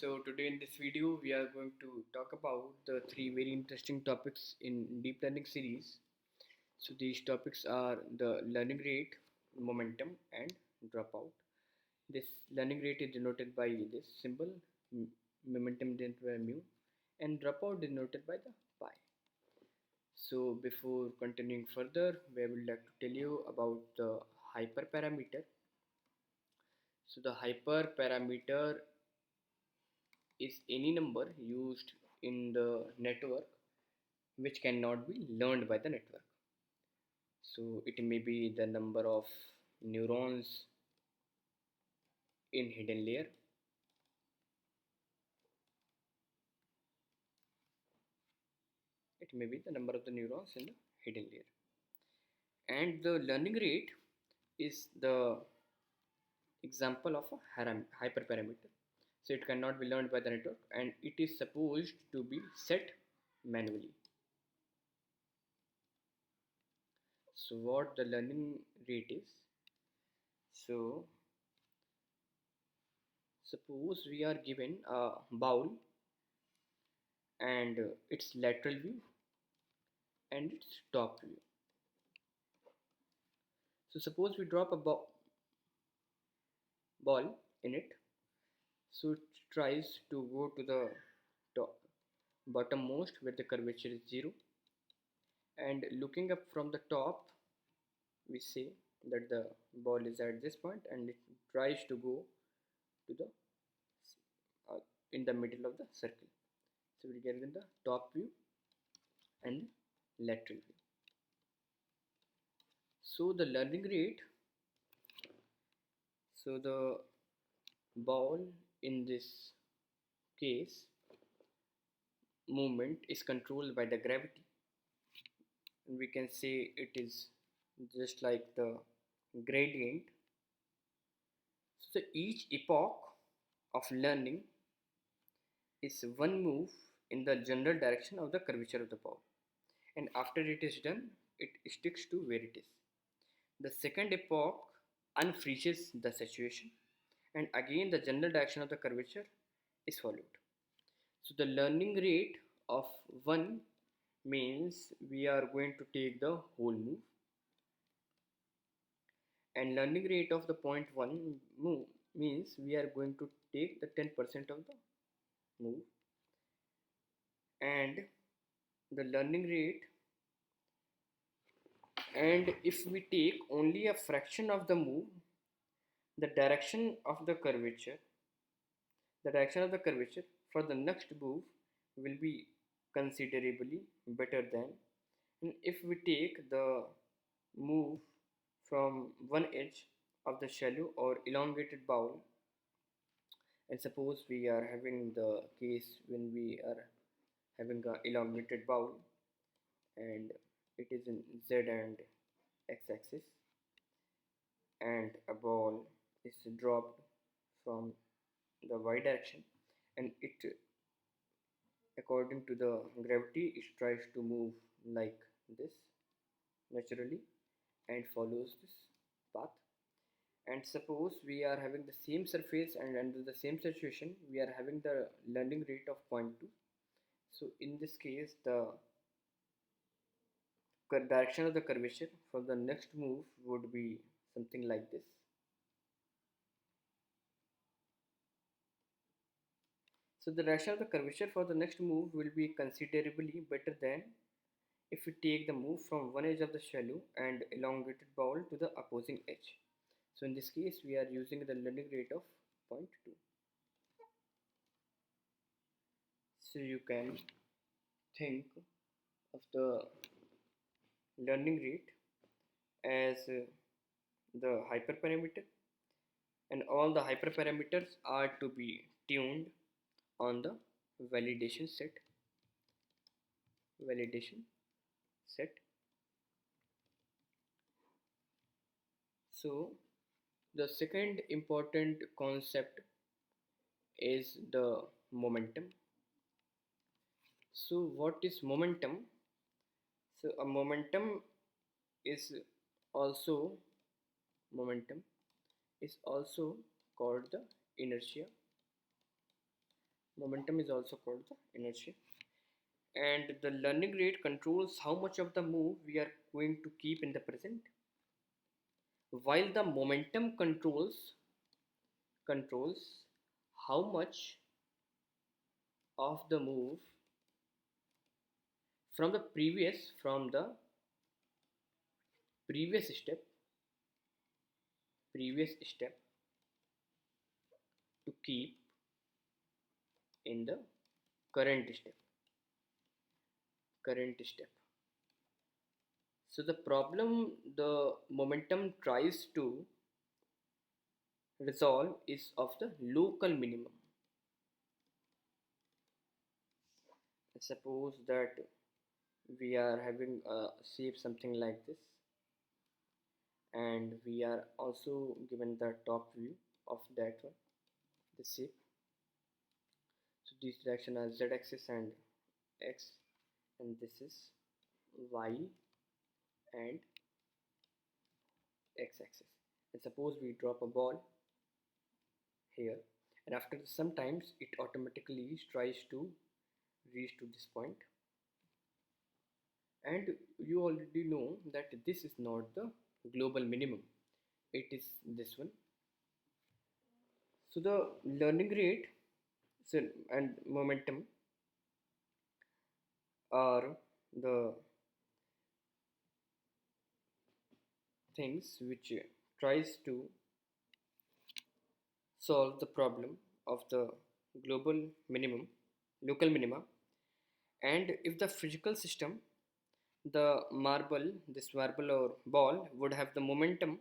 So today in this video we are going to talk about the three very interesting topics in deep learning series. So these topics are the learning rate, momentum and dropout. This learning rate is denoted by this symbol, momentum denoted by mu, and dropout denoted by the pi. So before continuing further, we would like to tell you about the hyperparameter. So the hyperparameter is any number used in the network which cannot be learned by the network. So it may be the number of neurons in hidden layer, it may be the number of the neurons in the hidden layer. And the learning rate is the example of a hyperparameter. So it cannot be learned by the network and it is supposed to be set manually. So what the learning rate is? So suppose we are given a bowl and its lateral view and its top view. So suppose we drop a ball in it, so it tries to go to the top, bottommost where the curvature is 0, and looking up from the top we say that the ball is at this point and it tries to go to the in the middle of the circle. So we get in the top view and lateral view. So the learning rate, so the ball in this case movement is controlled by the gravity, and we can say it is just like the gradient. So each epoch of learning is one move in the general direction of the curvature of the ball, and after it is done it sticks to where it is. The second epoch unfreezes the situation, and again the general direction of the curvature is followed. So the learning rate of 1 means we are going to take the whole move, and learning rate of the point 1 move means we are going to take the 10% of the move, and the learning rate, and if we take only a fraction of the move, the direction of the curvature for the next move will be considerably better than, and if we take the move from one edge of the shallow or elongated bowl, and suppose we are having the case when we are having a elongated bowl and it is in z and x-axis, and a ball is dropped from the y direction, and it, according to the gravity, it tries to move like this naturally and follows this path. And suppose we are having the same surface and under the same situation we are having the learning rate of 0.2. So in this case the direction of the curvature for the next move would be something like this. So the direction of the curvature for the next move will be considerably better than if we take the move from one edge of the shallow and elongated bowl to the opposing edge. So in this case we are using the learning rate of 0.2. So you can think of the learning rate as the hyperparameter, and all the hyperparameters are to be tuned on the validation set. So the second important concept is the momentum. So what is momentum? So a is also momentum is also called the inertia, Momentum is also called the inertia. And the learning rate controls how much of the move we are going to keep in the present, while the momentum controls how much of the move from the previous step to keep in the current step. So the problem the momentum tries to resolve is of the local minimum. Suppose that we are having a shape something like this, and we are also given the top view of that one, the shape. So these direction are z axis and x, and this is y and x axis. And suppose we drop a ball here, and after sometimes it automatically tries to reach to this point, and you already know that this is not the global minimum, it is this one. So the learning rate, so, and momentum are the things which tries to solve the problem of the global minimum, local minima. And if the physical system, the this marble or ball would have the momentum,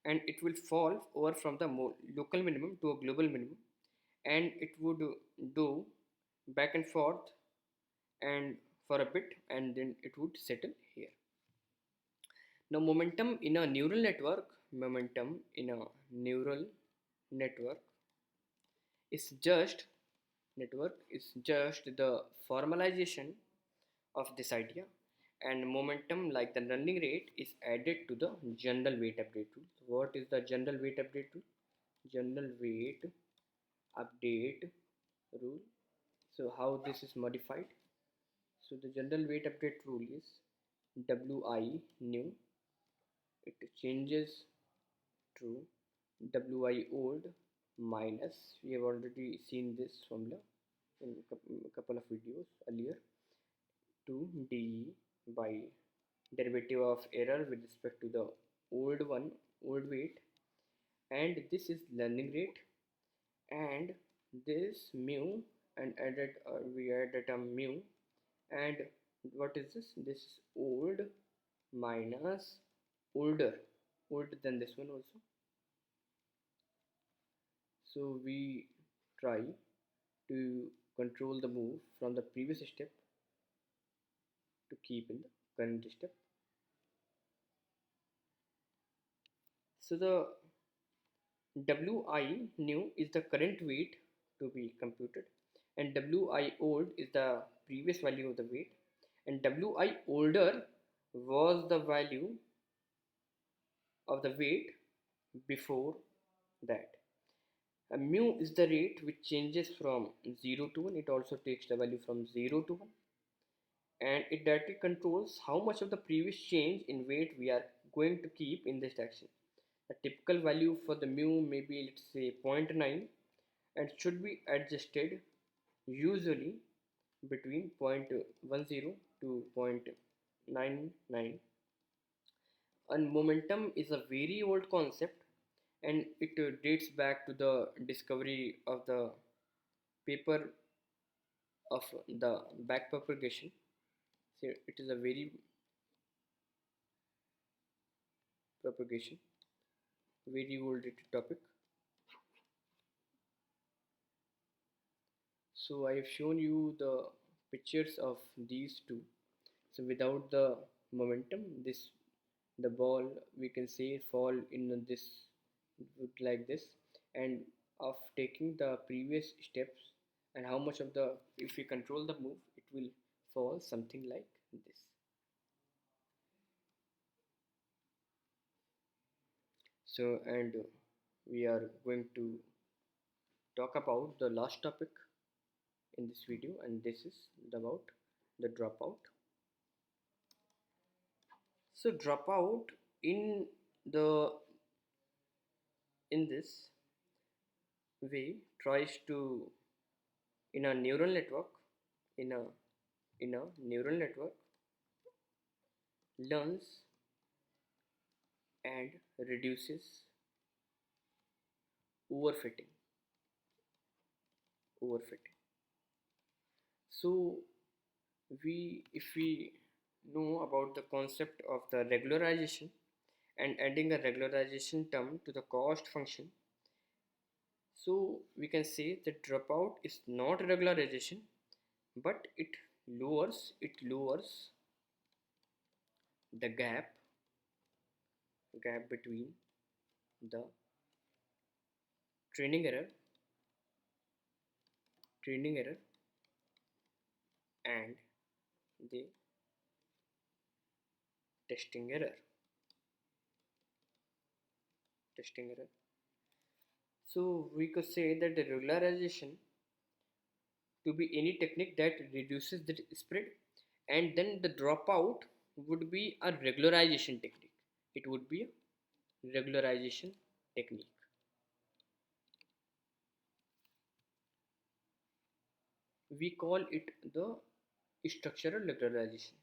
and it will fall over from the local minimum to a global minimum, and it would do back and forth and for a bit, and then it would settle here. Now momentum in a neural network is just the formalization of this idea, and momentum, like the learning rate, is added to the general weight update rule. What is the general weight update rule? General weight update rule. So how this is modified? So the general weight update rule is wi new, it changes to wi old minus, we have already seen this formula in a couple of videos earlier, to d by derivative of error with respect to the old weight, and this is learning rate, and this mu, and added we added a mu, and what is this? This is old minus older than this one also. So we try to control the move from the previous step to keep in the current step. So the Wi new is the current weight to be computed, and Wi old is the previous value of the weight, and Wi older was the value of the weight before that. Mu is the rate which changes from 0 to 1. It also takes the value from 0 to 1, and it directly controls how much of the previous change in weight we are going to keep in this direction. A typical value for the mu may be, let's say, 0.9, and should be adjusted usually between 0.10 to 0.99. And momentum is a very old concept, and it dates back to the discovery of the paper of the back propagation. So it is a very propagation, very old topic. So I have shown you the pictures of these two. So without the momentum, this the ball, we can say, fall in this like this, and of taking the previous steps, and how much of the, if we control the move, it will fall something like this. So, and we are going to talk about the last topic, in this video, and this is about the dropout. So dropout in the in this way tries to in a neural network in a neural network learns and reduces overfitting overfitting. So we if we know about the concept of the regularization and adding a regularization term to the cost function, so we can say that dropout is not regularization, but it lowers the gap between the training error training error and the testing error testing error. So we could say that the regularization to be any technique that reduces the spread, and then the dropout would be a regularization technique. It would be a regularization technique. We call it the structural regularization.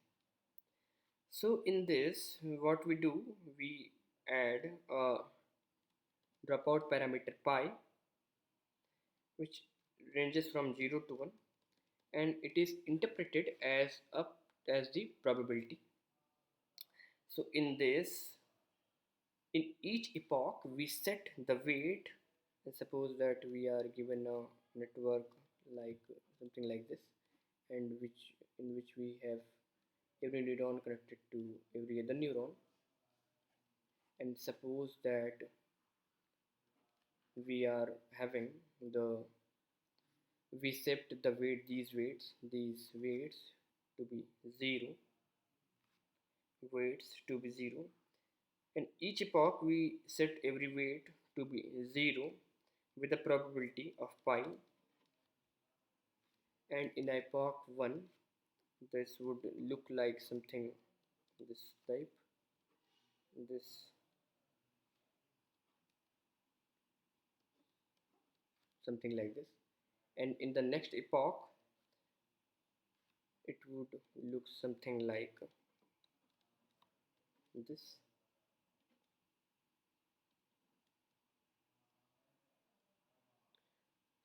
So in this, what we do, we add a dropout parameter pi, which ranges from 0 to 1, and it is interpreted as the probability. So in this, in each epoch, we set the weight. And suppose that we are given a network like something like this, and which we have every neuron connected to every other neuron, and suppose that we are having the we set the these weights to be 0 weights to be 0, and each epoch we set every weight to be 0 with a probability of pi, and in epoch 1 this would look like something this type, this something like this, and in the next epoch it would look something like this.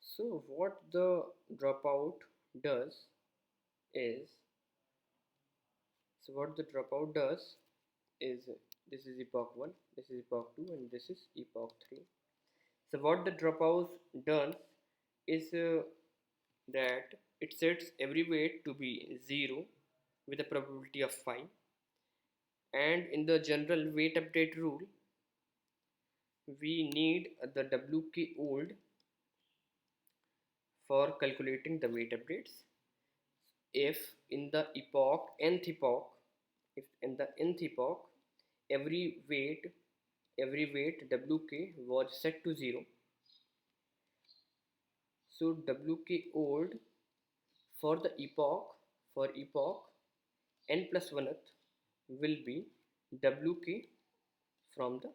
So what the dropout does is what the dropout does is this is epoch 1, this is epoch 2, and this is epoch 3. So what the dropout does is that it sets every weight to be 0 with a probability of 5, and in the general weight update rule we need the wk old for calculating the weight updates. If in the epoch if in the nth epoch every weight wk was set to 0, so wk old for the epoch n plus 1th will be wk from the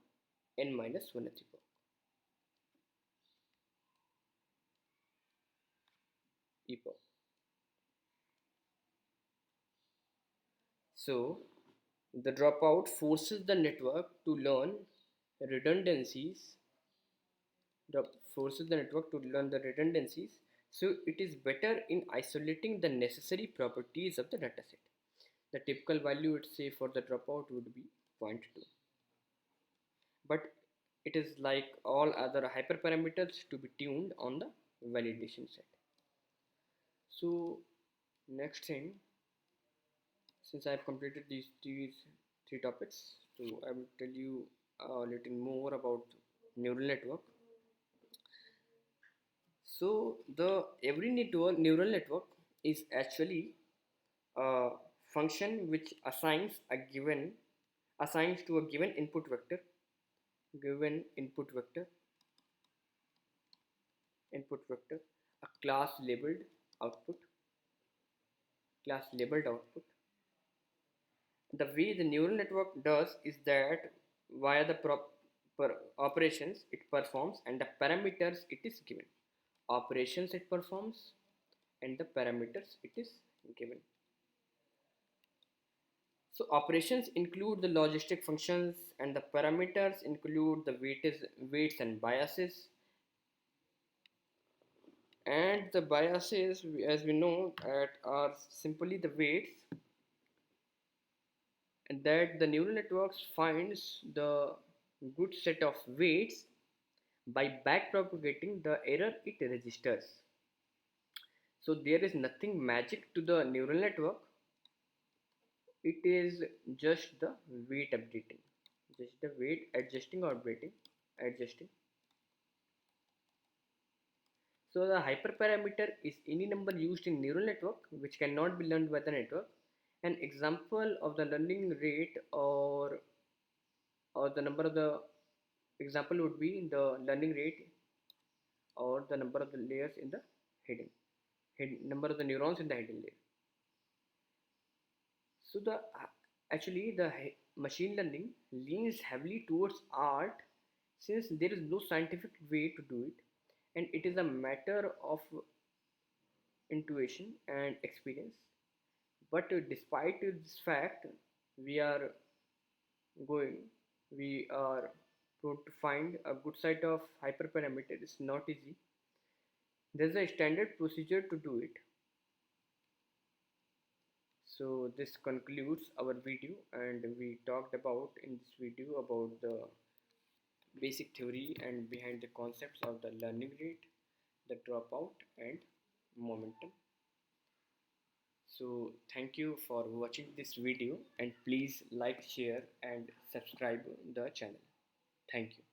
n minus 1th epoch. So the dropout forces the network to learn redundancies forces the network to learn the redundancies, so it is better in isolating the necessary properties of the dataset. The typical value, let's say, for the dropout would be 0.2, but it is like all other hyperparameters to be tuned on the validation set. So next thing, since I have completed these three topics, so I will tell you a little more about neural network. So the every neural network is actually a function which assigns to a given input vector a class labeled output, class labeled output. The way the neural network does is that via the operations it performs and the parameters it is given. Operations it performs and the parameters it is given. So operations include the logistic functions and the parameters include the weights and biases. And the biases, as we know, that are simply the weights, and that the neural networks finds the good set of weights by backpropagating the error it registers. So there is nothing magic to the neural network. It is just the weight updating, just the weight adjusting or updating, adjusting. So the hyperparameter is any number used in neural network which cannot be learned by the network. An example of the learning rate or the number of the example would be the learning rate or the number of the layers in the number of the neurons in the hidden layer. So the actually the machine learning leans heavily towards art since there is no scientific way to do it, and it is a matter of intuition and experience. But despite this fact, we are going, we are going to find a good set of hyperparameter. It's not easy. There's a standard procedure to do it. So this concludes our video, and we talked about in this video about the basic theory and behind the concepts of the learning rate, the dropout, and momentum. So thank you for watching this video, and please like, share and subscribe the channel. Thank you.